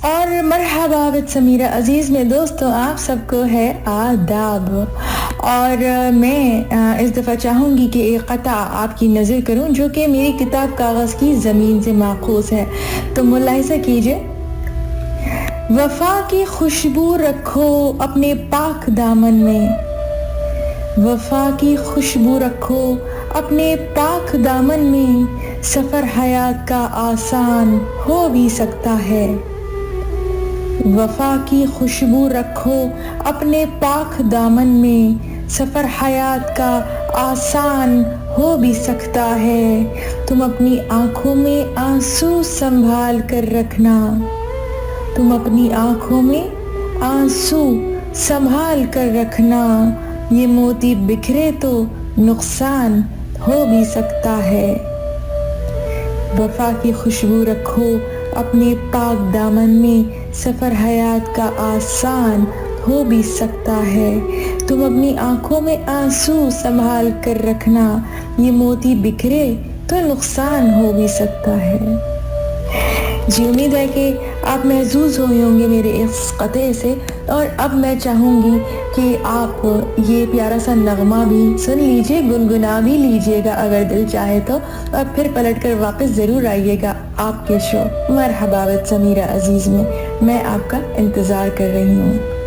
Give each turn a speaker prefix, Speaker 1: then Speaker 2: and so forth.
Speaker 1: اور مرحبا وت سمیرہ عزیز میں دوستوں، آپ سب کو ہے آداب. اور میں اس دفعہ چاہوں گی کہ ایک قطع آپ کی نظر کروں جو کہ میری کتاب کاغذ کی زمین سے ماخوذ ہے، تو ملاحظہ کیجئے. وفا کی خوشبو رکھو اپنے پاک دامن میں، وفا کی خوشبو رکھو اپنے پاک دامن میں، سفر حیات کا آسان ہو بھی سکتا ہے. وفا کی خوشبو رکھو اپنے پاک دامن میں، سفر حیات کا آسان ہو بھی سکتا ہے. تم اپنی آنکھوں میں آنسو سنبھال کر رکھنا، تم اپنی آنکھوں میں آنسو سنبھال کر رکھنا، یہ موتی بکھرے تو نقصان ہو بھی سکتا ہے. وفا کی خوشبو رکھو اپنے پاک دامن میں، سفر حیات کا آسان ہو بھی سکتا ہے. تم اپنی آنکھوں میں آنسو سنبھال کر رکھنا، یہ موتی بکھرے تو نقصان ہو بھی سکتا ہے. جی امید ہے کہ آپ محظوظ ہوئے ہوں گے میرے اس قطعے سے، اور اب میں چاہوں گی کہ آپ یہ پیارا سا نغمہ بھی سن لیجئے، گنگنا بھی لیجئے گا اگر دل چاہے تو، اور پھر پلٹ کر واپس ضرور آئیے گا آپ کے شو مرحبا وت سمیرہ عزیز میں. میں آپ کا انتظار کر رہی ہوں.